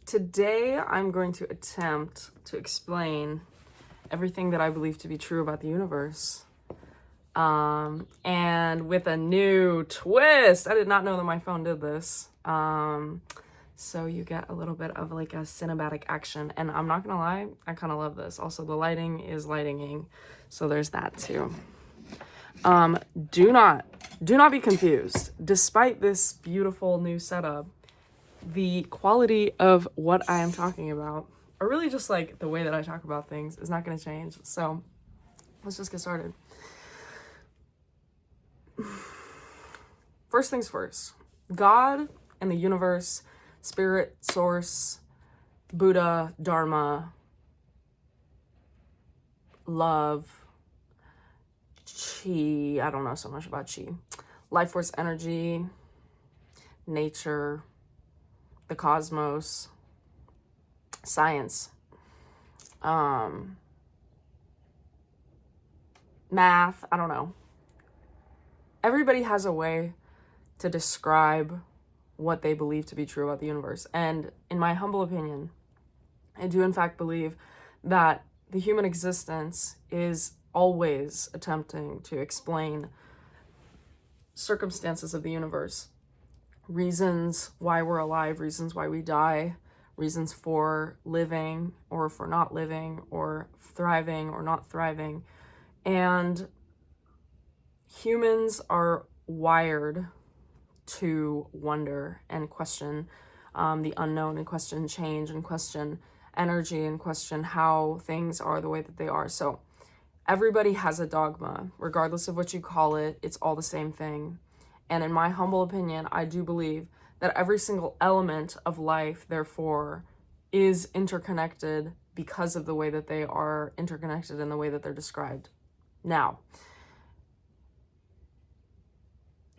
Today I'm going to attempt to explain everything that I believe to be true about the universe. And with a new twist. I did not know that my phone did this. So you get a little bit of like a cinematic action, and I'm not gonna lie, I kind of love this. Also, the lighting is lightinging, so there's that too. Do not be confused. Despite this beautiful new setup, the quality of what I am talking about, or really just like the way that I talk about things, is not going to change. So let's just get started. First things first, God and the universe, spirit, source, Buddha, Dharma, love, chi, I don't know so much about chi, life force energy, nature, the cosmos, science, math, I don't know. Everybody has a way to describe what they believe to be true about the universe. And in my humble opinion, I do in fact believe that the human existence is always attempting to explain circumstances of the universe, reasons why we're alive, reasons why we die, reasons for living or for not living, or thriving or not thriving. And humans are wired to wonder and question the unknown, and question change, and question energy, and question how things are the way that they are. So everybody has a dogma, regardless of what you call it, it's all the same thing. And in my humble opinion, I do believe that every single element of life, therefore, is interconnected because of the way that they are interconnected and the way that they're described. Now,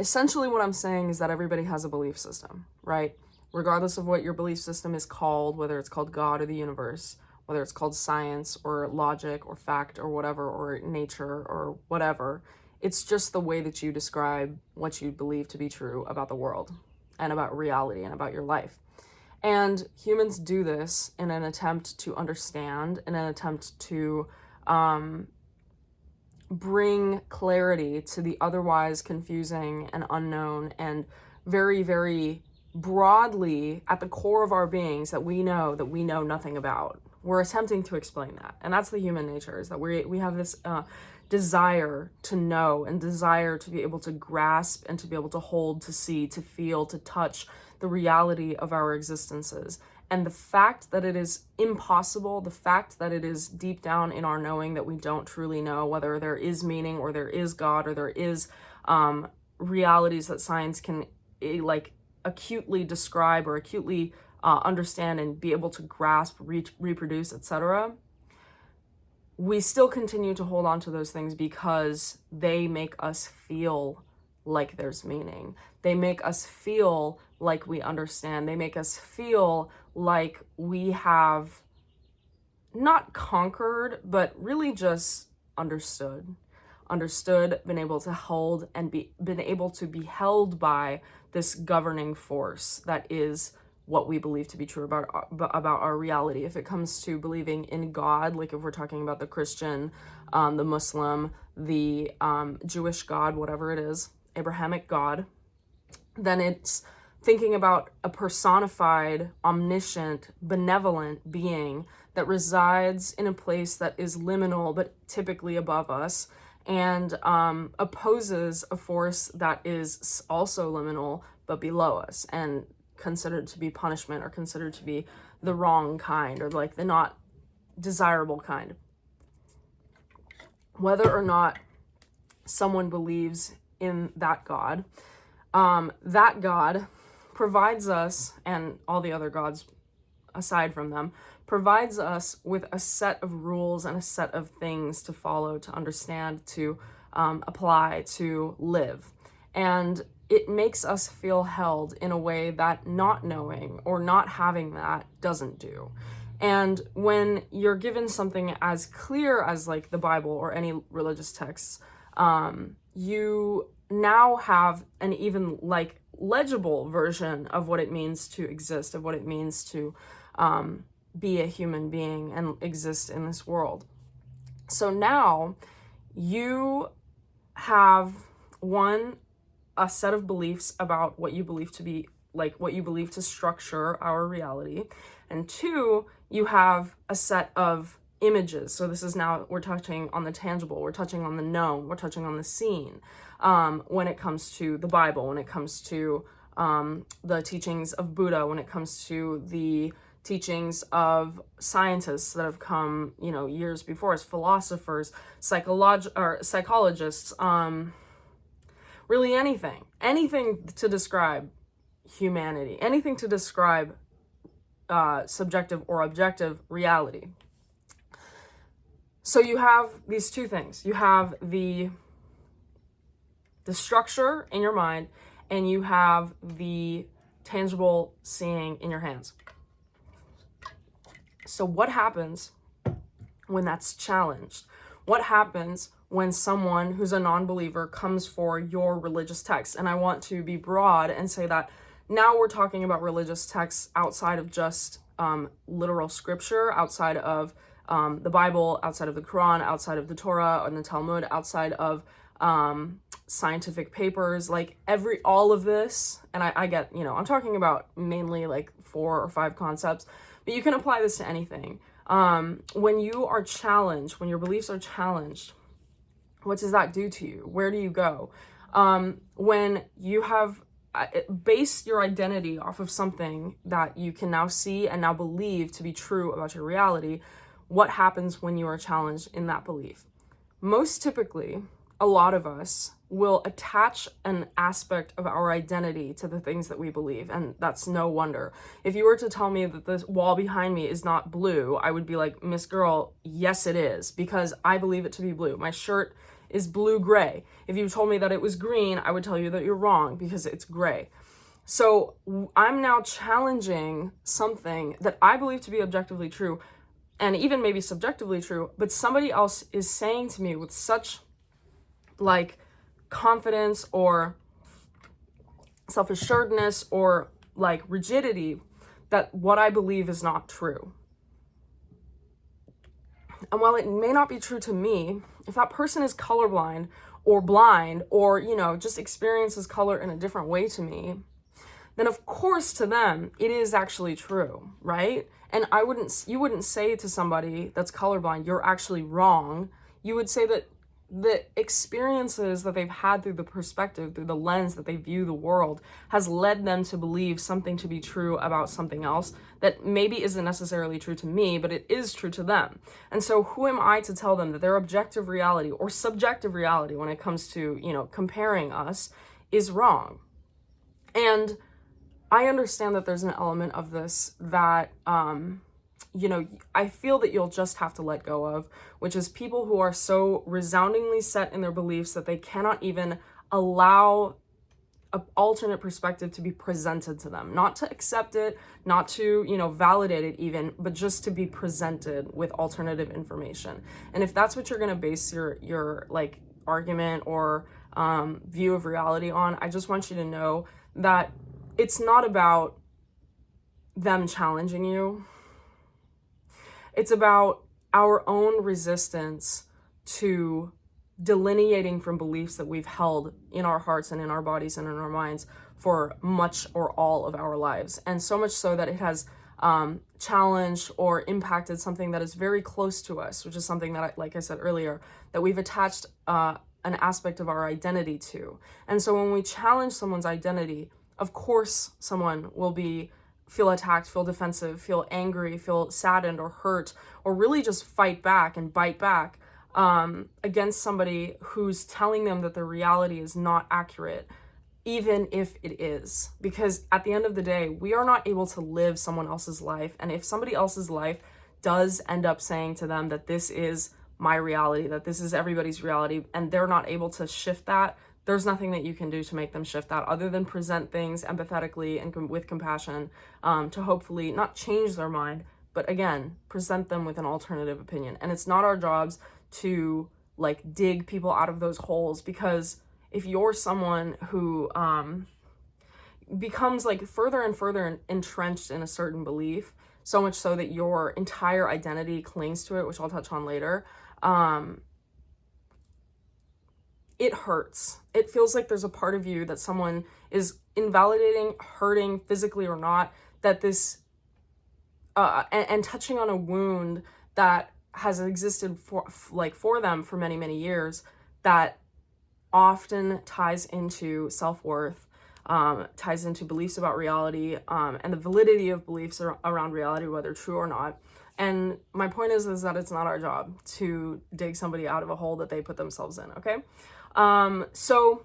essentially what I'm saying is that everybody has a belief system, right? Regardless of what your belief system is called, whether it's called God or the universe, whether it's called science or logic or fact or whatever, or nature or whatever, it's just the way that you describe what you believe to be true about the world and about reality and about your life. And humans do this in an attempt to understand, in an attempt to bring clarity to the otherwise confusing and unknown, and very, very broadly at the core of our beings that we know nothing about. We're attempting to explain that. And that's the human nature, is that we have this desire to know, and desire to be able to grasp, and to be able to hold, to see, to feel, to touch the reality of our existences. And the fact that it is impossible, the fact that it is deep down in our knowing that we don't truly know whether there is meaning, or there is God, or there is realities that science can like acutely describe, or acutely understand, and be able to grasp, reproduce, etc. We still continue to hold on to those things because they make us feel like there's meaning. They make us feel like we understand. They make us feel like we have not conquered, but really just understood, been able to hold, and been able to be held by this governing force that is what we believe to be true about our reality. If it comes to believing in God, like if we're talking about the Christian, the Muslim, the Jewish God, whatever it is, Abrahamic God, then it's thinking about a personified, omniscient, benevolent being that resides in a place that is liminal, but typically above us, and opposes a force that is also liminal, but below us, and considered to be punishment, or considered to be the wrong kind, or like the not desirable kind. Whether or not someone believes in that God provides us, and all the other gods aside from them, provides us with a set of rules and a set of things to follow, to understand, to apply, to live. And it makes us feel held in a way that not knowing or not having that doesn't do. And when you're given something as clear as like the Bible or any religious texts, you now have an even like legible version of what it means to exist, of what it means to be a human being and exist in this world. So now you have a set of beliefs about what you believe to be, like what you believe to structure our reality. And two, you have a set of images. So this is now, we're touching on the tangible, we're touching on the known, we're touching on the seen. When it comes to the Bible, when it comes to the teachings of Buddha, when it comes to the teachings of scientists that have come, years before us, philosophers, psychologists, really anything to describe humanity, anything to describe subjective or objective reality. So you have these two things. You have the structure in your mind, and you have the tangible seeing in your hands. So what happens when that's challenged? What happens when someone who's a non-believer comes for your religious text? And I want to be broad and say that now we're talking about religious texts outside of just literal scripture, outside of the Bible, outside of the Quran, outside of the Torah and the Talmud, outside of scientific papers, like all of this. And I get, I'm talking about mainly like 4 or 5 concepts, but you can apply this to anything. When you are challenged, when your beliefs are challenged, what does that do to you? Where do you go? When you have based your identity off of something that you can now see and now believe to be true about your reality, what happens when you are challenged in that belief? Most typically, a lot of us will attach an aspect of our identity to the things that we believe, and that's no wonder. If you were to tell me that the wall behind me is not blue, I would be like, Miss Girl, yes it is, because I believe it to be blue. My shirt is blue-gray. If you told me that it was green, I would tell you that you're wrong because it's gray. So I'm now challenging something that I believe to be objectively true, and even maybe subjectively true, but somebody else is saying to me with such like confidence or self-assuredness or like rigidity that what I believe is not true. And while it may not be true to me, if that person is colorblind or blind or, just experiences color in a different way to me, then of course to them, it is actually true, right? And you wouldn't say to somebody that's colorblind, you're actually wrong. You would say that the experiences that they've had through the perspective, through the lens that they view the world, has led them to believe something to be true about something else that maybe isn't necessarily true to me, but it is true to them. And so who am I to tell them that their objective reality or subjective reality when it comes to, comparing us is wrong? And I understand that there's an element of this that, I feel that you'll just have to let go of, which is people who are so resoundingly set in their beliefs that they cannot even allow an alternate perspective to be presented to them, not to accept it, not to, validate it even, but just to be presented with alternative information. And if that's what you're going to base your like argument or view of reality on, I just want you to know that it's not about them challenging you. It's about our own resistance to delineating from beliefs that we've held in our hearts and in our bodies and in our minds for much or all of our lives. And so much so that it has challenged or impacted something that is very close to us, which is something that, like I said earlier, that we've attached an aspect of our identity to. And so when we challenge someone's identity, of course someone will feel attacked, feel defensive, feel angry, feel saddened or hurt, or really just fight back and bite back against somebody who's telling them that their reality is not accurate, even if it is. Because at the end of the day, we are not able to live someone else's life. And if somebody else's life does end up saying to them that this is my reality, that this is everybody's reality, and they're not able to shift that, there's nothing that you can do to make them shift that other than present things empathetically and with compassion to hopefully not change their mind, but again, present them with an alternative opinion. And it's not our jobs to like dig people out of those holes, because if you're someone who becomes like further and further entrenched in a certain belief, so much so that your entire identity clings to it, which I'll touch on later, it hurts. It feels like there's a part of you that someone is invalidating, hurting, physically or not, that this, and touching on a wound that has existed for them for many, many years, that often ties into self-worth, ties into beliefs about reality, and the validity of beliefs around reality, whether true or not. And my point is that it's not our job to dig somebody out of a hole that they put themselves in, okay? So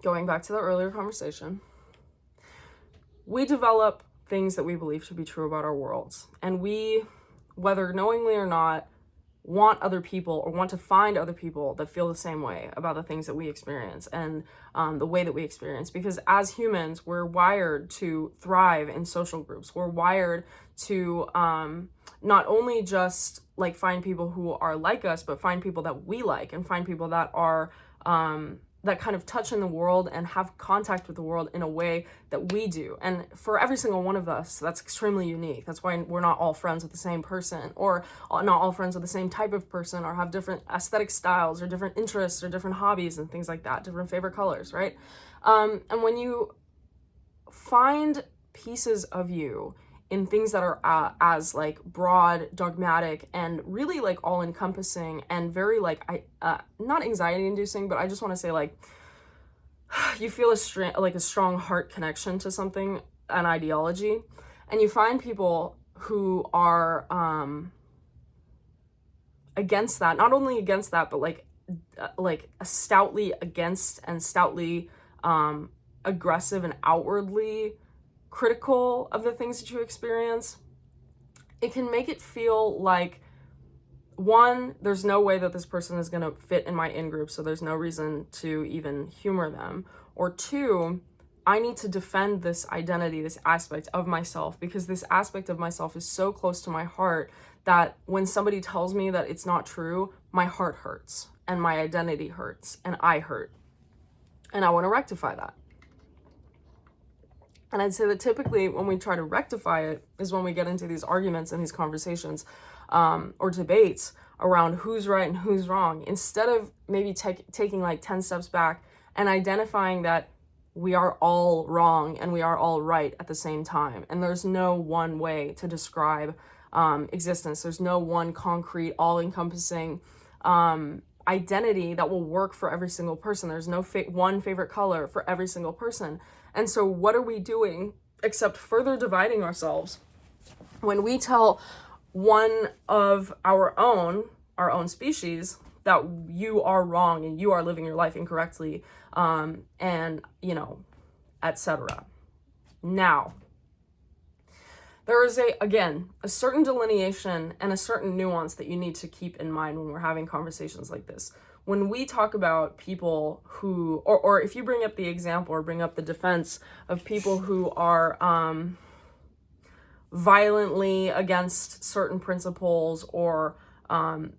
going back to the earlier conversation, we develop things that we believe to be true about our worlds. And we, whether knowingly or not, want other people or want to find other people that feel the same way about the things that we experience and the way that we experience. Because as humans, we're wired to thrive in social groups. We're wired to not only just like find people who are like us, but find people that we like and find people that are that kind of touch in the world and have contact with the world in a way that we do. And for every single one of us, that's extremely unique. That's why we're not all friends with the same person, or not all friends with the same type of person, or have different aesthetic styles or different interests or different hobbies and things like that, different favorite colors, right? And when you find pieces of you in things that are as like broad, dogmatic, and really like all encompassing and very like not anxiety inducing, but I just want to say like you feel a strong heart connection to something, an ideology, and you find people who are against that, not only against that, but like stoutly against and stoutly aggressive and outwardly critical of the things that you experience. It can make it feel like, one, there's no way that this person is going to fit in my in-group, so there's no reason to even humor them. Or two, I need to defend this identity, this aspect of myself, because this aspect of myself is so close to my heart that when somebody tells me that it's not true, my heart hurts and my identity hurts and I hurt. And I want to rectify that. And I'd say that typically when we try to rectify it is when we get into these arguments and these conversations or debates around who's right and who's wrong, instead of maybe taking like 10 steps back and identifying that we are all wrong and we are all right at the same time. And there's no one way to describe existence. There's no one concrete, all-encompassing identity that will work for every single person. There's no one favorite color for every single person. And so what are we doing except further dividing ourselves when we tell one of our own species that you are wrong and you are living your life incorrectly, and, you know, etc. Now, there is a certain delineation and a certain nuance that you need to keep in mind when we're having conversations like this. When we talk about people who, or if you bring up the example or bring up the defense of people who are violently against certain principles or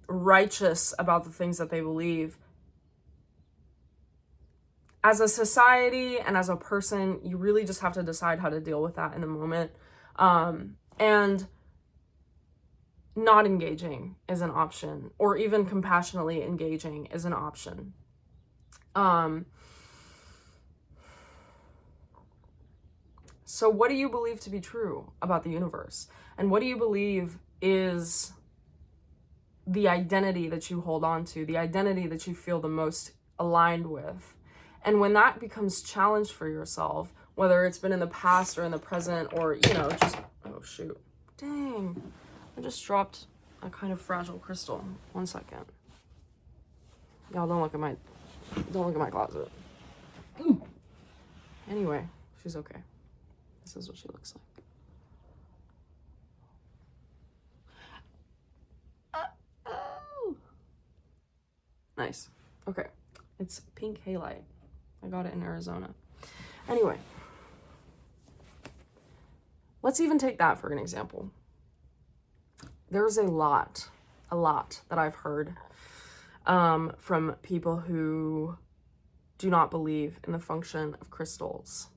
righteous about the things that they believe, as a society and as a person, you really just have to decide how to deal with that in the moment. And not engaging is an option, or even compassionately engaging is an option. So what do you believe to be true about the universe? And what do you believe is the identity that you hold on to, the identity that you feel the most aligned with? And when that becomes challenged for yourself, whether it's been in the past or in the present, or, you know, just, oh shoot, dang, I just dropped a kind of fragile crystal. 1 second. Y'all don't look at my closet. Ooh. Anyway, she's okay. This is what she looks like. Oh. Nice. Okay. It's pink halite. I got it in Arizona. Anyway, let's even take that for an example. There's a lot that I've heard from people who do not believe in the function of crystals,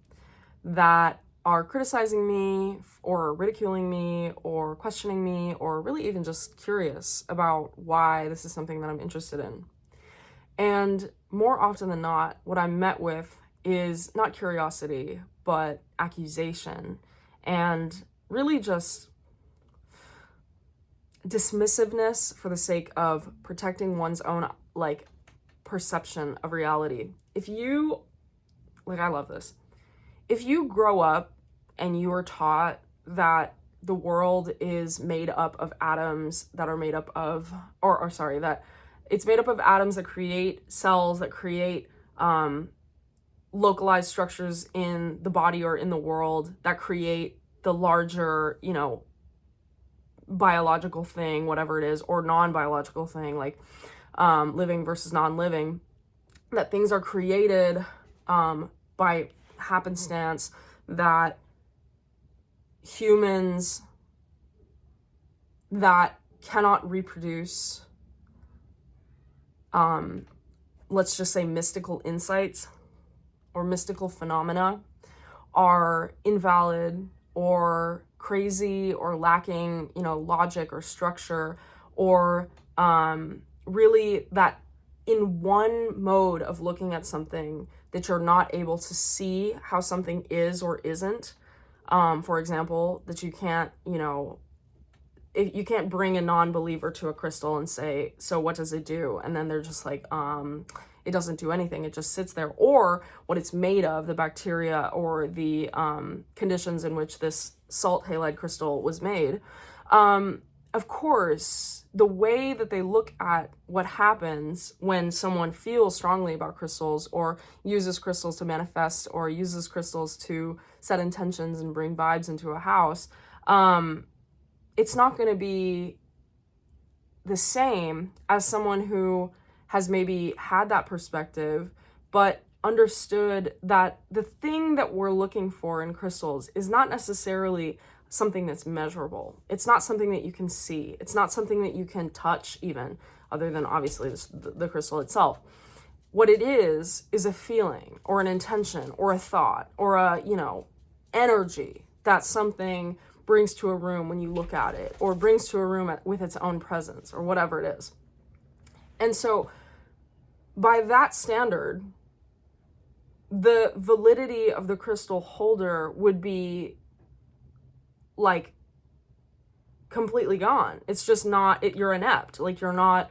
that are criticizing me or ridiculing me or questioning me or really even just curious about why this is something that I'm interested in. And more often than not, what I'm met with is not curiosity, but accusation and really just dismissiveness for the sake of protecting one's own like perception of reality. If you, like, I love this. If you grow up and you are taught that the world is made up of atoms that are made up of, or sorry, that it's made up of atoms that create cells, that create localized structures in the body or in the world, that create the larger, you know, biological thing, whatever it is, or non-biological thing, like living versus non-living, that things are created by happenstance, that humans that cannot reproduce, let's just say mystical insights or mystical phenomena, are invalid or crazy or lacking, you know, logic or structure, or really that in one mode of looking at something that you're not able to see how something is or isn't. For example, that you can't, you know, if you can't bring a non-believer to a crystal and say, so what does it do? And then they're just like, it doesn't do anything. It just sits there. Or what it's made of, the bacteria or the conditions in which this salt halide crystal was made. Of course, the way that they look at what happens when someone feels strongly about crystals or uses crystals to manifest or uses crystals to set intentions and bring vibes into a house, it's not going to be the same as someone who has maybe had that perspective, but understood that the thing that we're looking for in crystals is not necessarily something that's measurable. It's not something that you can see. It's not something that you can touch even, other than obviously the crystal itself. What it is a feeling or an intention or a thought or a, you know, energy that something brings to a room when you look at it, or brings to a room with its own presence, or whatever it is. And so by that standard, the validity of the crystal holder would be like completely gone. It's just not, you're inept. Like you're not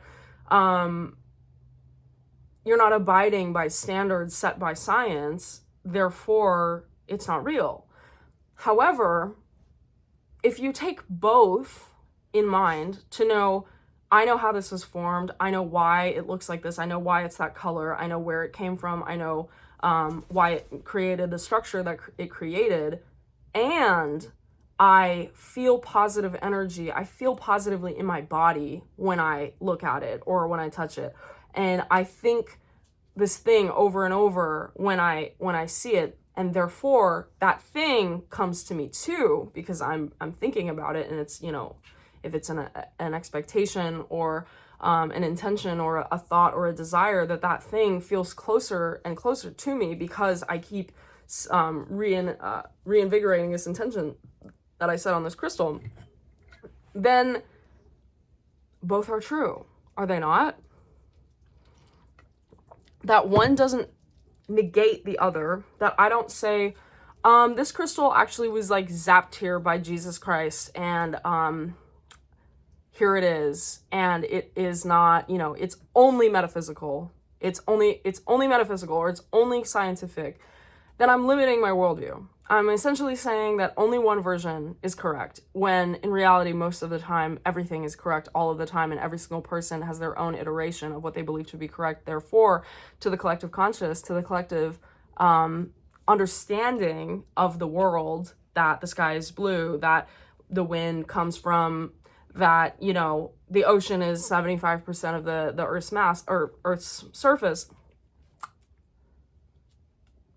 abiding by standards set by science, therefore it's not real. However, if you take both in mind to know, I know how this was formed, I know why it looks like this, I know why it's that color, I know where it came from, I know why it created the structure that it created, and I feel positive energy, I feel positively in my body when I look at it or when I touch it, and I think this thing over and over when I see it, and therefore that thing comes to me too, because I'm thinking about it, and it's, you know, if it's an expectation or an intention or a thought or a desire, that thing feels closer and closer to me because I keep reinvigorating this intention that I set on this crystal, then both are true, are they not? That one doesn't negate the other, that I don't say, this crystal actually was like zapped here by Jesus Christ, and here it is, and it is not, you know, it's only metaphysical, it's only metaphysical, or it's only scientific, then I'm limiting my worldview. I'm essentially saying that only one version is correct, when in reality, most of the time, everything is correct all of the time, and every single person has their own iteration of what they believe to be correct. Therefore, to the collective conscious, to the collective understanding of the world, that the sky is blue, that the wind comes from, that, you know, the ocean is 75% of the Earth's mass, or Earth's surface,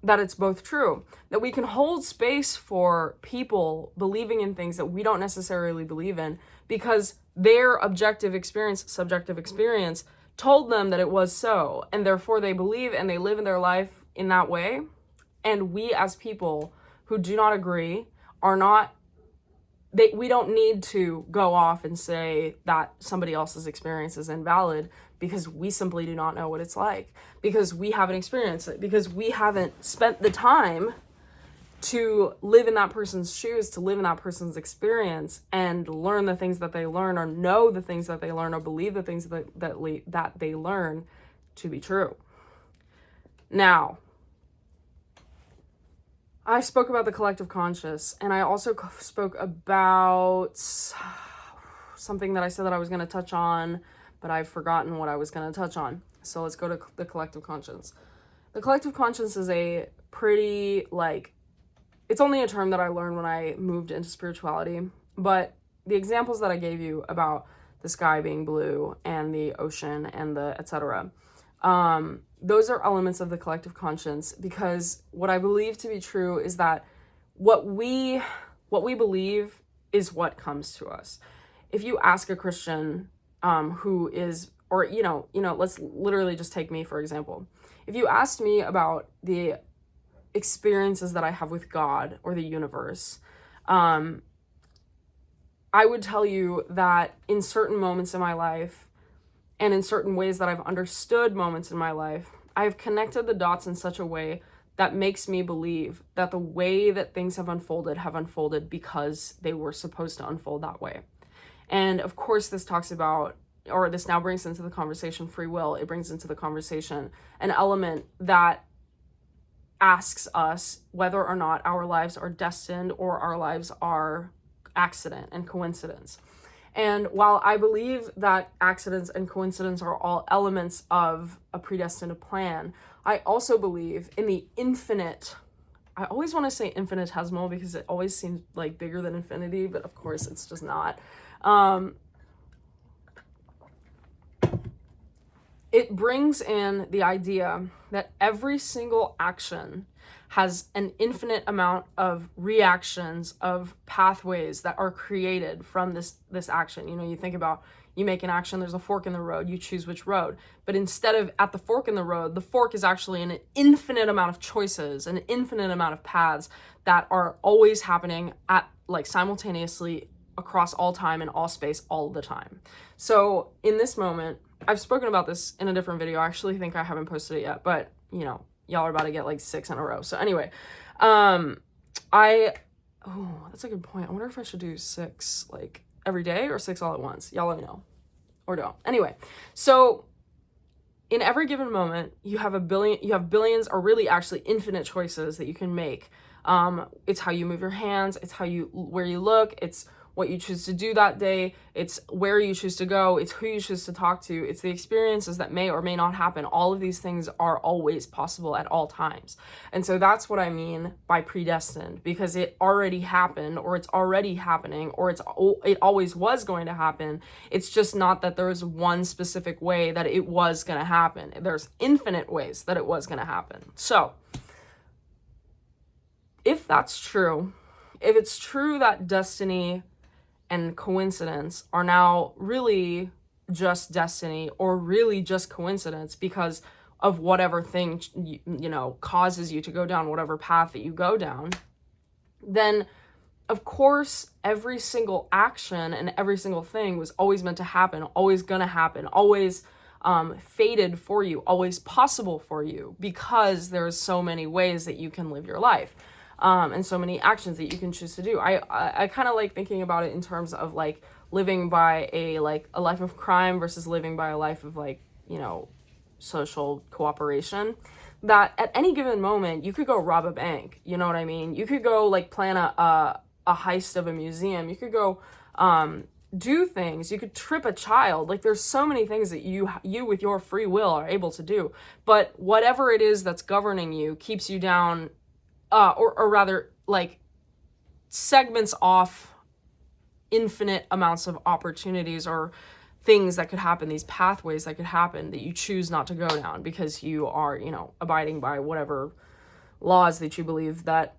that it's both true, that we can hold space for people believing in things that we don't necessarily believe in because their objective experience, subjective experience, told them that it was so, and therefore they believe and they live in their life in that way. And we as people who do not agree are not, we don't need to go off and say that somebody else's experience is invalid, because we simply do not know what it's like, because we haven't experienced it, because we haven't spent the time to live in that person's shoes, to live in that person's experience and learn the things that they learn, or know the things that they learn, or believe the things that they learn to be true. Now, I spoke about the collective conscious, and I also spoke about something that I said that I was going to touch on, but I've forgotten what I was going to touch on. So let's go to the collective conscience. The collective conscience is a pretty, it's only a term that I learned when I moved into spirituality, but the examples that I gave you about the sky being blue and the ocean and the etc., those are elements of the collective conscience, because what I believe to be true is that what we believe is what comes to us. If you ask a Christian who is, or let's literally just take me for example. If you asked me about the experiences that I have with God or the universe, I would tell you that in certain moments in my life, and in certain ways that I've understood moments in my life, I've connected the dots in such a way that makes me believe that the way that things have unfolded because they were supposed to unfold that way. And of course, this talks about, or this now brings into the conversation, free will. It brings into the conversation an element that asks us whether or not our lives are destined or our lives are accident and coincidence. And while I believe that accidents and coincidence are all elements of a predestined plan, I also believe in the infinite. I always want to say infinitesimal because it always seems like bigger than infinity, but of course it's just not. It brings in the idea that every single action has an infinite amount of reactions, of pathways that are created from this action. You think about, you make an action, there's a fork in the road, you choose which road. But instead of at the fork in the road, the fork is actually an infinite amount of choices, an infinite amount of paths that are always happening at simultaneously across all time and all space all the time. So in this moment, I've spoken about this in a different video. I actually think I haven't posted it yet, but y'all are about to get 6 in a row. So anyway, that's a good point. I wonder if I should do 6 every day or 6 all at once. Y'all let me know, or don't. Anyway, so in every given moment, you have billions, or really actually infinite choices that you can make. It's how you move your hands. It's where you look. It's what you choose to do that day. It's where you choose to go. It's who you choose to talk to. It's the experiences that may or may not happen. All of these things are always possible at all times. And so that's what I mean by predestined, because it already happened, or it's already happening, or it always was going to happen. It's just not that there's one specific way that it was going to happen. There's infinite ways that it was going to happen. So if that's true, if it's true that destiny and coincidence are now really just destiny, or really just coincidence because of whatever thing, causes you to go down whatever path that you go down, then of course every single action and every single thing was always meant to happen, always gonna happen, always fated for you, always possible for you, because there's so many ways that you can live your life. And so many actions that you can choose to do. I kind of like thinking about it in terms of living by a life of crime versus living by a life of social cooperation. That at any given moment you could go rob a bank. You know what I mean? You could go plan a heist of a museum. You could go do things. You could trip a child. There's so many things that you with your free will are able to do. But whatever it is that's governing you keeps you down. Or rather, segments off infinite amounts of opportunities or things that could happen, these pathways that could happen that you choose not to go down because you are, abiding by whatever laws that you believe that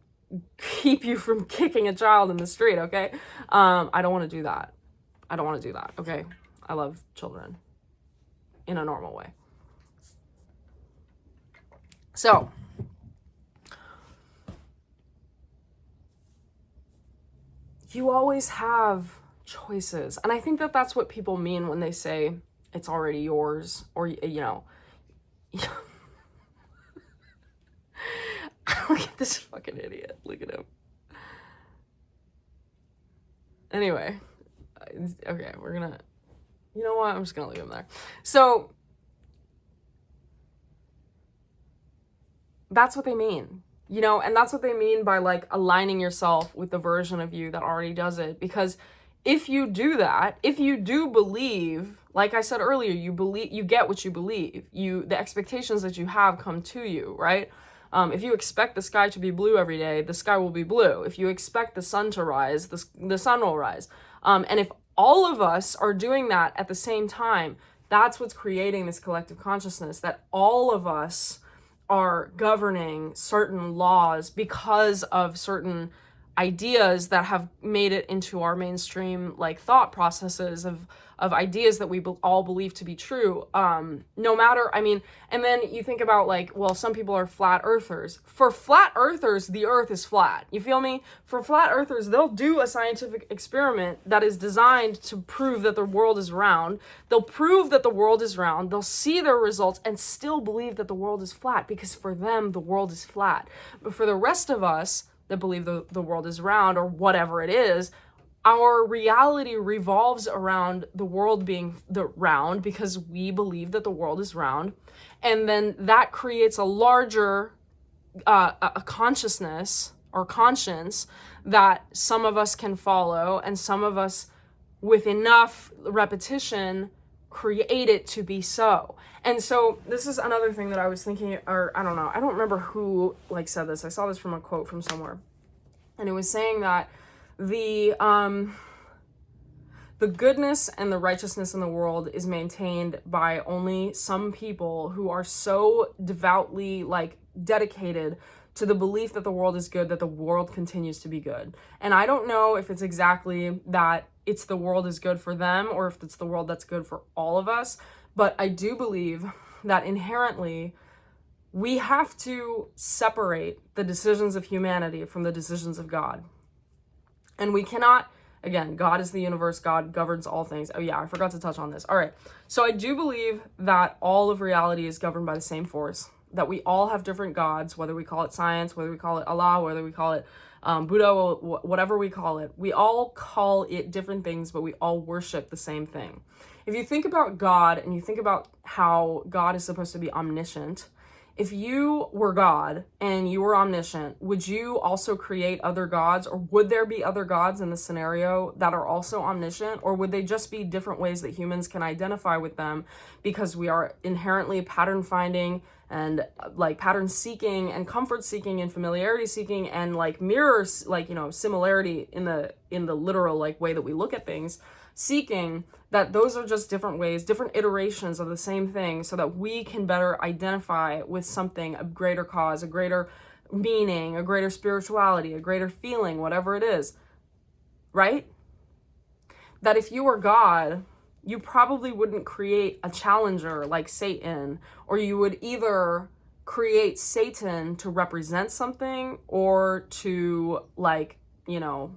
keep you from kicking a child in the street, okay? I don't want to do that. Okay? I love children in a normal way. So you always have choices. And I think that that's what people mean when they say it's already yours, or, you know, look at this fucking idiot. Look at him. Anyway, okay, we're gonna, you know what? I'm just gonna leave him there. So that's what they mean, you know, and that's what they mean by like aligning yourself with the version of you that already does it. Because if you do that, if you do believe, like I said earlier, you believe, you get what you believe. The expectations that you have come to you, right? If you expect the sky to be blue every day, the sky will be blue. If you expect the sun to rise, the sun will rise. And if all of us are doing that at the same time, that's what's creating this collective consciousness, that all of us are governing certain laws because of certain ideas that have made it into our mainstream like thought processes of ideas that we all believe to be true. No matter, I mean, and then you think about like, well, some people are flat earthers. For flat earthers, the earth is flat. You feel me? For flat earthers, they'll do a scientific experiment that is designed to prove that the world is round. They'll prove that the world is round. They'll see their results and still believe that the world is flat because for them, the world is flat. But for the rest of us that believe the world is round or whatever it is, our reality revolves around the world being round because we believe that the world is round. And then that creates a larger a consciousness or conscience that some of us can follow, and some of us with enough repetition create it to be so. And so this is another thing that I was thinking, or I don't know, I don't remember who like said this. I saw this from a quote from somewhere. And it was saying that the goodness and the righteousness in the world is maintained by only some people who are so devoutly like dedicated to the belief that the world is good, that the world continues to be good. And I don't know if it's exactly that it's the world is good for them or if it's the world that's good for all of us, but I do believe that inherently we have to separate the decisions of humanity from the decisions of God. And we cannot, again, God is the universe, God governs all things. Oh yeah, I forgot to touch on this. All right, so I do believe that all of reality is governed by the same force, that we all have different gods, whether we call it science, whether we call it Allah, whether we call it Buddha, whatever we call it. We all call it different things, but we all worship the same thing. If you think about God and you think about how God is supposed to be omniscient, if you were God and you were omniscient, would you also create other gods, or would there be other gods in the scenario that are also omniscient, or would they just be different ways that humans can identify with them because we are inherently pattern finding and like pattern seeking and comfort seeking and familiarity seeking and like mirrors, like, you know, similarity in the literal like way that we look at things, seeking that those are just different ways, different iterations of the same thing so that we can better identify with something, a greater cause, a greater meaning, a greater spirituality, a greater feeling, whatever it is, right? That if you were God, you probably wouldn't create a challenger like Satan, or you would either create Satan to represent something or to like, you know,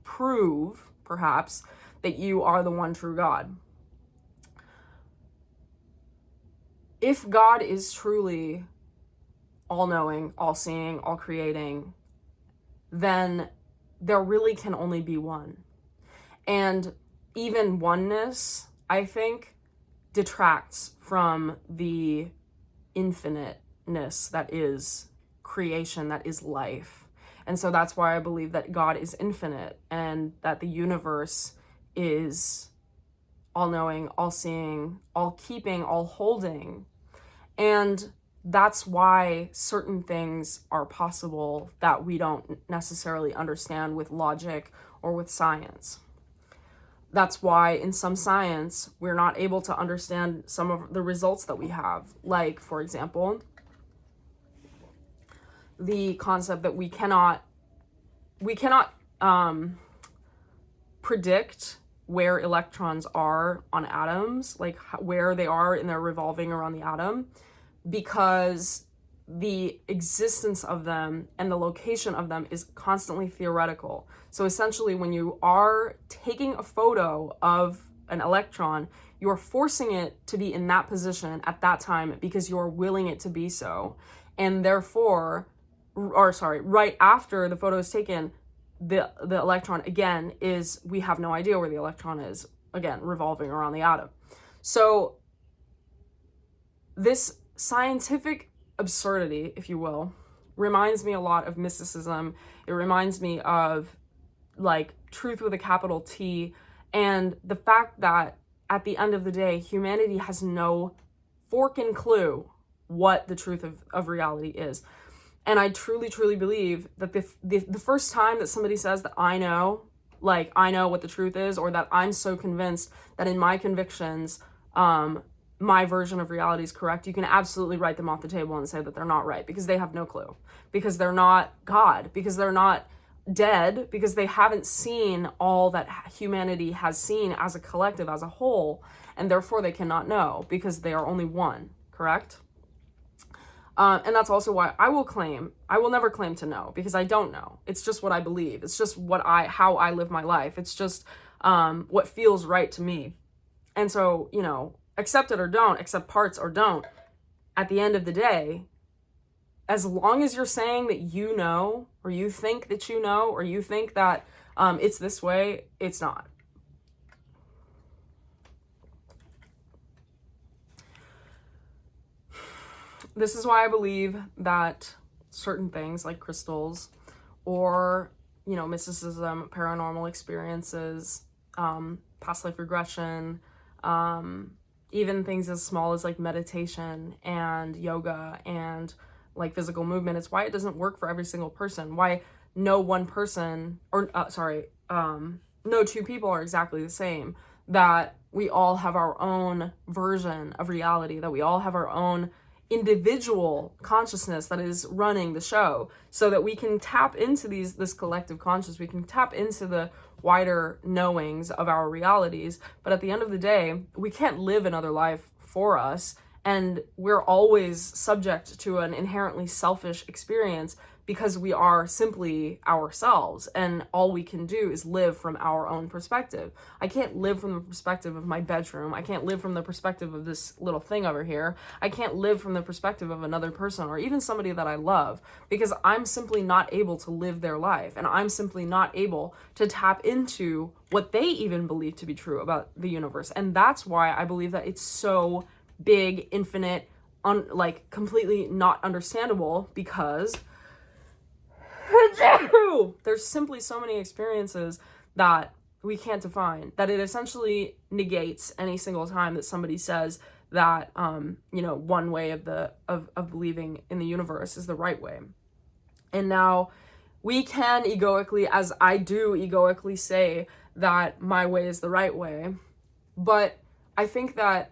prove perhaps that you are the one true God. If God is truly all-knowing, all-seeing, all-creating, then there really can only be one. And even oneness, I think, detracts from the infiniteness that is creation, that is life. And so that's why I believe that God is infinite and that the universe is all-knowing, all-seeing, all-keeping, all-holding. And that's why certain things are possible that we don't necessarily understand with logic or with science. That's why in some science, we're not able to understand some of the results that we have. Like, for example, the concept that we cannot predict where electrons are on atoms, like where they are in their revolving around the atom, because the existence of them and the location of them is constantly theoretical. So essentially, when you are taking a photo of an electron, you are forcing it to be in that position at that time because you're willing it to be so. And therefore, right after the photo is taken, the electron again is, we have no idea where the electron is, again, revolving around the atom. So this scientific absurdity, if you will, reminds me a lot of mysticism. It reminds me of like truth with a capital T, and the fact that at the end of the day, humanity has no forking clue what the truth of reality is. And I truly, truly believe that the first time that somebody says that I know what the truth is, or that I'm so convinced that in my convictions, my version of reality is correct, you can absolutely write them off the table and say that they're not right, because they have no clue, because they're not God, because they're not dead, because they haven't seen all that humanity has seen as a collective, as a whole, and therefore they cannot know, because they are only one, correct? And that's also why I will never claim to know, because I don't know. It's just what I believe. It's just how I live my life. It's just what feels right to me. And so, accept it or don't, accept parts or don't. At the end of the day, as long as you're saying that you know, or you think that you know, or you think that it's this way, it's not. This is why I believe that certain things like crystals, or, mysticism, paranormal experiences, past life regression, even things as small as like meditation and yoga and like physical movement, it's why it doesn't work for every single person. Why no one person, no two people are exactly the same. That we all have our own version of reality, that we all have our own individual consciousness that is running the show, so that we can tap into this collective consciousness, we can tap into the wider knowings of our realities. But at the end of the day, we can't live another life for us, and we're always subject to an inherently selfish experience, because we are simply ourselves, and all we can do is live from our own perspective. I can't live from the perspective of my bedroom. I can't live from the perspective of this little thing over here. I can't live from the perspective of another person, or even somebody that I love, because I'm simply not able to live their life, and I'm simply not able to tap into what they even believe to be true about the universe. And that's why I believe that it's so big, infinite, completely not understandable, because there's simply so many experiences that we can't define, that it essentially negates any single time that somebody says that one way of believing in the universe is the right way. And now we can egoically, as I do egoically, say that my way is the right way, but I think that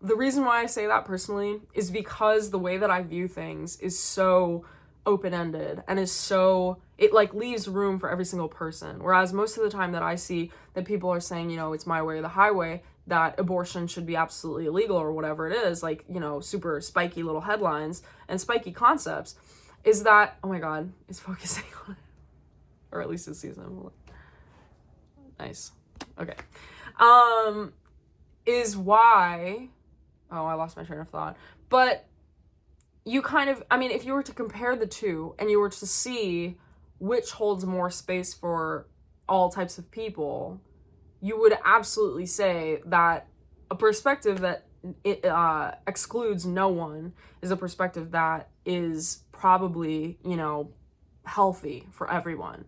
the reason why I say that personally is because the way that I view things is so open-ended, and is so, it leaves room for every single person. Whereas most of the time that I see that people are saying, it's my way or the highway, that abortion should be absolutely illegal or whatever it is, super spiky little headlines and spiky concepts, is that, oh my God, it's focusing on it. Or at least this season. Nice. Okay. Is why, oh, I lost my train of thought. But you if you were to compare the two, and you were to see which holds more space for all types of people, you would absolutely say that a perspective that excludes no one is a perspective that is probably, healthy for everyone.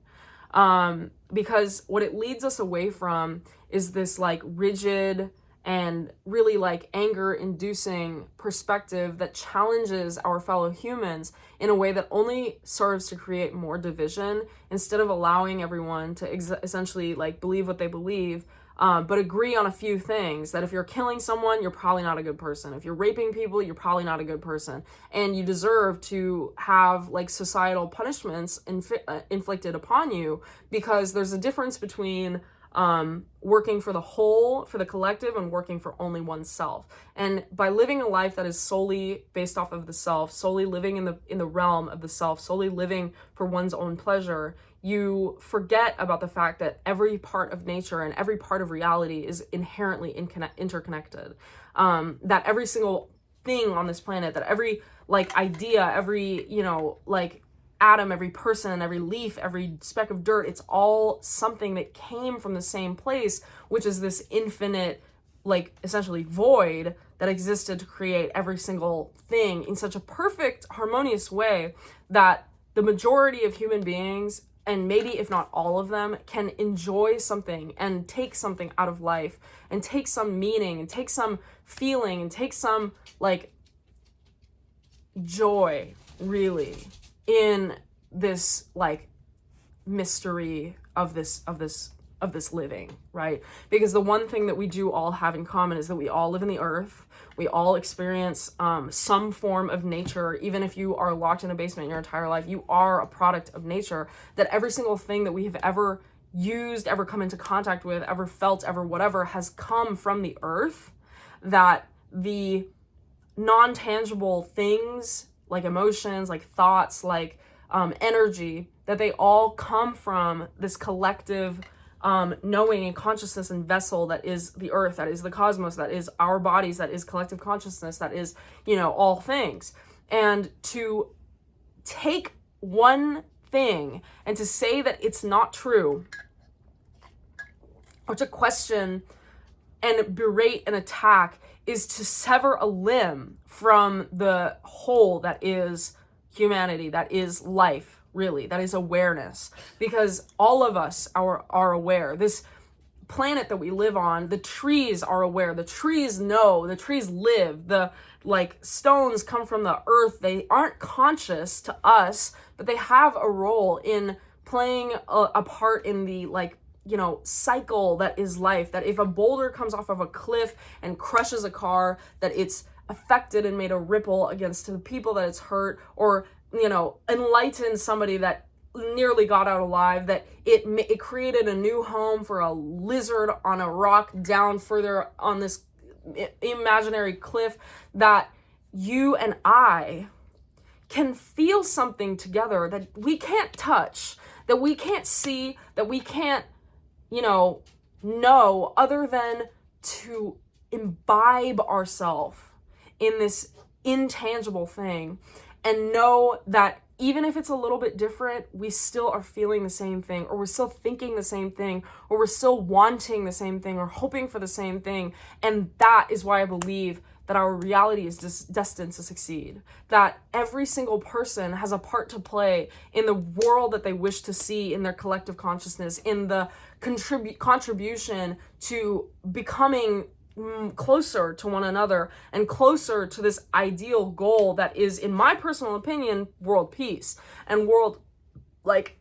Because what it leads us away from is this rigid and really anger-inducing perspective that challenges our fellow humans in a way that only serves to create more division, instead of allowing everyone to essentially believe what they believe, but agree on a few things. That if you're killing someone, you're probably not a good person. If you're raping people, you're probably not a good person. And you deserve to have societal punishments inflicted upon you, because there's a difference between working for the whole, for the collective, and working for only oneself. And by living a life that is solely based off of the self, solely living in the realm of the self, solely living for one's own pleasure, you forget about the fact that every part of nature and every part of reality is inherently interconnected. That every single thing on this planet, that every like idea, every, like atom, every person, every leaf, every speck of dirt, it's all something that came from the same place, which is this infinite, like essentially void that existed to create every single thing in such a perfect, harmonious way that the majority of human beings, and maybe if not all of them, can enjoy something and take something out of life and take some meaning and take some feeling and take some like joy, really, in this like mystery of this living, right? Because the one thing that we do all have in common is that we all live in the earth. We all experience some form of nature. Even if you are locked in a basement your entire life, you are a product of nature. That every single thing that we have ever used, ever come into contact with, ever felt, ever whatever, has come from the earth. That the non-tangible things, like emotions, like thoughts, like energy, that they all come from this collective knowing and consciousness and vessel that is the earth, that is the cosmos, that is our bodies, that is collective consciousness, that is, all things. And to take one thing and to say that it's not true, or to question and berate and attack, is to sever a limb from the whole that is humanity, that is life, really, that is awareness. Because all of us are aware. This planet that we live on, the trees are aware, the trees know, the trees live, the like stones come from the earth. They aren't conscious to us, but they have a role in playing a part in the like, cycle that is life. That if a boulder comes off of a cliff and crushes a car, that it's affected and made a ripple against the people that it's hurt, or enlightened somebody that nearly got out alive, that it created a new home for a lizard on a rock down further on this imaginary cliff, that you and I can feel something together that we can't touch, that we can't see, that we can't know, other than to imbibe ourselves in this intangible thing and know that even if it's a little bit different, we still are feeling the same thing, or we're still thinking the same thing, or we're still wanting the same thing, or hoping for the same thing. And that is why I believe that our reality is destined to succeed. That every single person has a part to play in the world that they wish to see, in their collective consciousness, in the contribution to becoming closer to one another and closer to this ideal goal that is, in my personal opinion, world peace and world like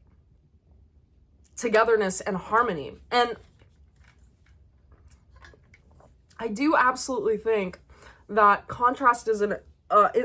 togetherness and harmony. And I do absolutely think that contrast is an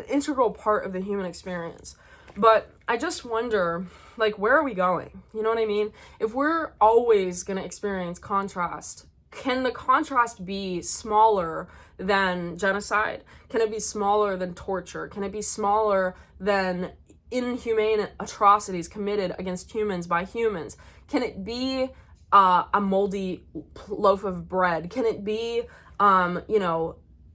integral part of the human experience. But I just wonder, like, where are we going? You know what I mean? If we're always going to experience contrast, can the contrast be smaller than genocide? Can it be smaller than torture? Can it be smaller than inhumane atrocities committed against humans by humans? Can it be a moldy loaf of bread? Can it be,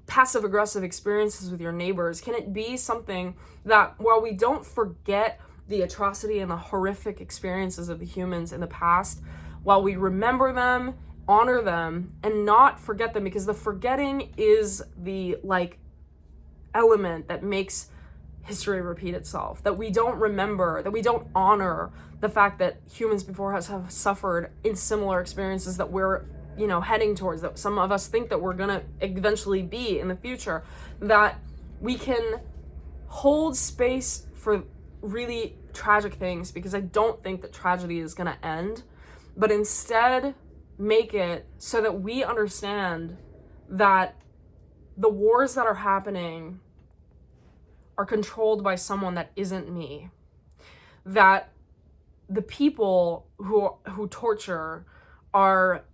passive aggressive experiences with your neighbors? Can it be something that, while we don't forget the atrocity and the horrific experiences of the humans in the past, while we remember them, honor them, and not forget them, because the forgetting is the element that makes history repeat itself, that we don't remember, that we don't honor the fact that humans before us have suffered in similar experiences that we're heading towards, that some of us think that we're gonna eventually be in the future, that we can hold space for really tragic things, because I don't think that tragedy is gonna end, but instead make it so that we understand that the wars that are happening are controlled by someone that isn't me, that the people who torture are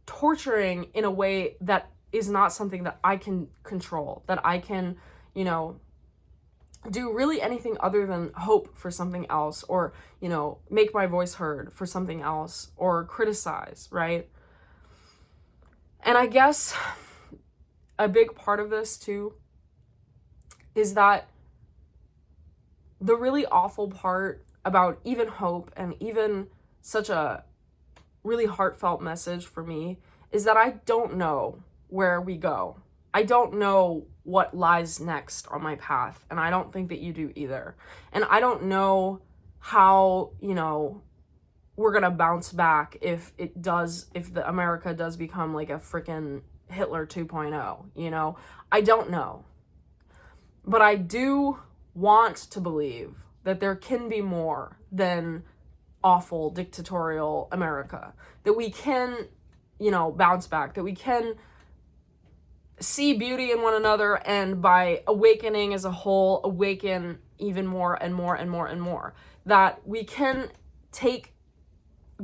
torturing in a way that is not something that I can control, that I can, do really anything other than hope for something else, or, make my voice heard for something else, or criticize, right? And I guess a big part of this too is that the really awful part about even hope and even such a really heartfelt message for me is that I don't know where we go. I don't know what lies next on my path, and I don't think that you do either. And I don't know how, we're gonna bounce back if the America does become like a freaking Hitler 2.0, I don't know. But I do want to believe that there can be more than awful dictatorial America, that we can, bounce back, that we can see beauty in one another, and by awakening as a whole, awaken even more and more and more and more, that we can take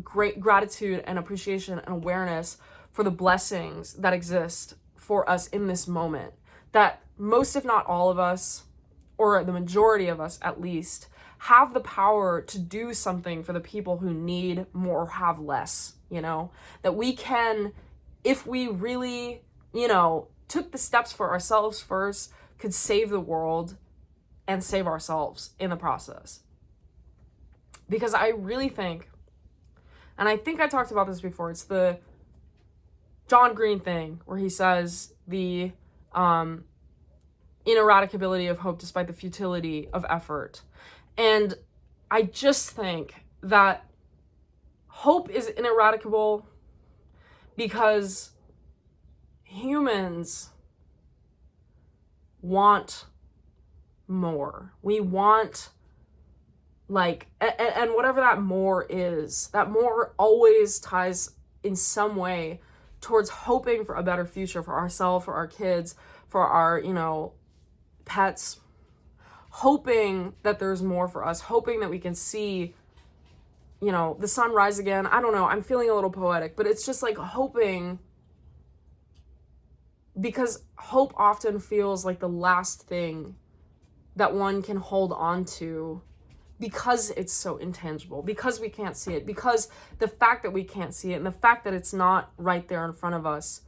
great gratitude and appreciation and awareness for the blessings that exist for us in this moment, that most, if not all of us, or the majority of us at least, have the power to do something for the people who need more or have less, that we can, if we really, took the steps for ourselves first, could save the world and save ourselves in the process. Because I really think, and I think I talked about this before, it's the John Green thing where he says the ineradicability of hope despite the futility of effort. And I just think that hope is ineradicable because humans want more. We want, and whatever that more is, that more always ties in some way towards hoping for a better future for ourselves, for our kids, for our, pets, hoping that there's more for us, hoping that we can see, the sun rise again. I don't know, I'm feeling a little poetic, but it's just like hoping, because hope often feels like the last thing that one can hold on to, because it's so intangible, because we can't see it, because the fact that we can't see it and the fact that it's not right there in front of us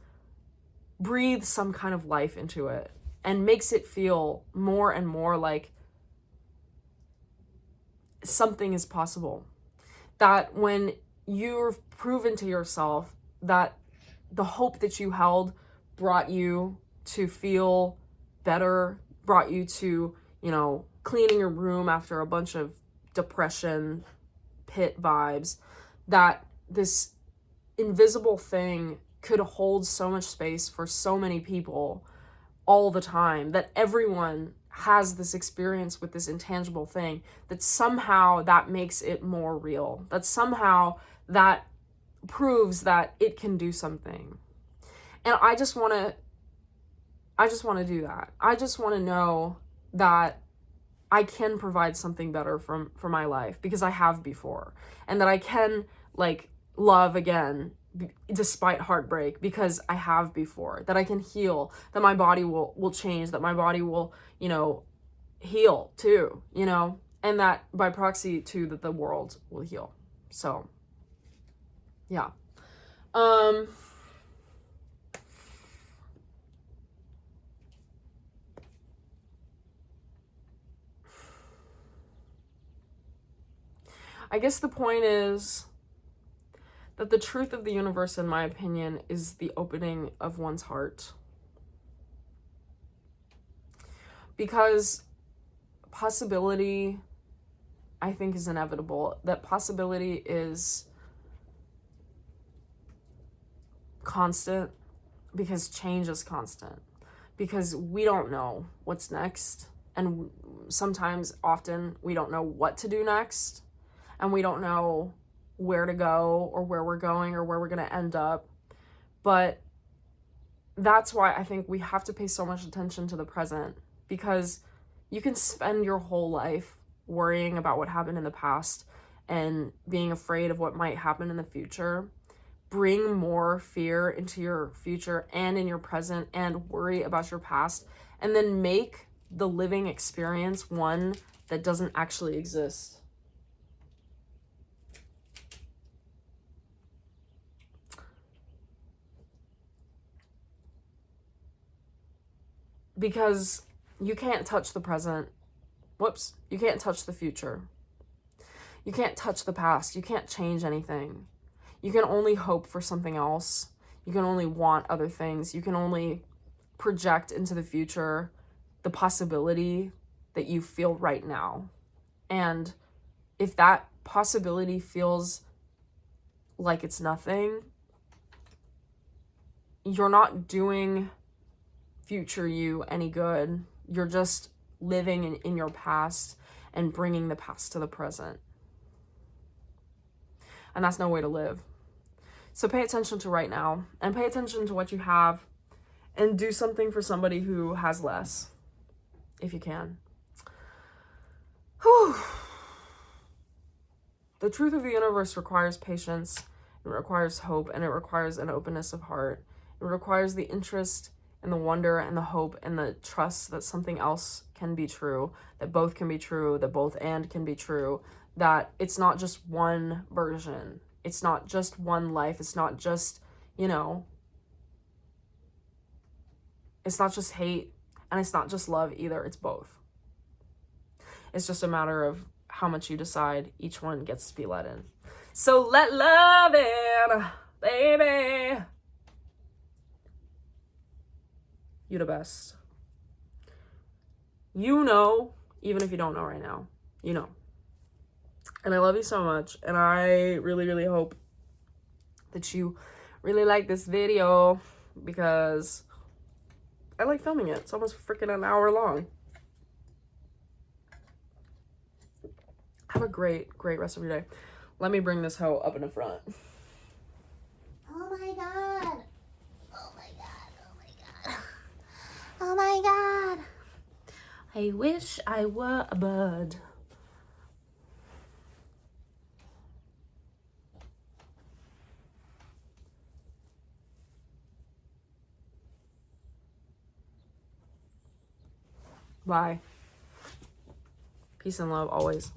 breathes some kind of life into it and makes it feel more and more like something is possible. That when you've proven to yourself that the hope that you held brought you to feel better, brought you to, cleaning your room after a bunch of depression pit vibes, that this invisible thing could hold so much space for so many people all the time, that everyone has this experience with this intangible thing, that somehow that makes it more real, that somehow that proves that it can do something. And I just want to do that. I just want to know that I can provide something better for my life, because I have before, and that I can love again despite heartbreak, because I have before, that I can heal, that my body will change, that my body will, heal too, and that by proxy too, that the world will heal. So yeah. I guess the point is that the truth of the universe, in my opinion, is the opening of one's heart. Because possibility, I think, is inevitable. That possibility is constant, because change is constant. Because we don't know what's next. And sometimes, often, we don't know what to do next. And we don't know where to go, or where we're going, or where we're going to end up. But that's why I think we have to pay so much attention to the present, because you can spend your whole life worrying about what happened in the past and being afraid of what might happen in the future. bring more fear into your future and in your present and worry about your past, and then make the living experience one that doesn't actually exist. Because you can't touch the present. Whoops. You can't touch the future. You can't touch the past. You can't change anything. You can only hope for something else. You can only want other things. You can only project into the future the possibility that you feel right now. And if that possibility feels like it's nothing, you're not doing future you any good. You're just living in your past and bringing the past to the present. And that's no way to live. So pay attention to right now and pay attention to what you have and do something for somebody who has less, if you can. Whew. The truth of the universe requires patience, it requires hope, and it requires an openness of heart. It requires the interest and the wonder and the hope and the trust that something else can be true, that both can be true, that both and can be true, that it's not just one version. It's not just one life. It's not just, it's not just hate and it's not just love either. It's both. It's just a matter of how much you decide each one gets to be let in. So let love in, baby. You the best. You know, even if you don't know right now, you know. And I love you so much. And I really, really hope that you really like this video because I like filming it. It's almost freaking an hour long. Have a great, great rest of your day. Let me bring this hoe up in the front. Oh my God. Oh my God. Oh my God. Oh my God. I wish I were a bird. Bye. Peace and love always.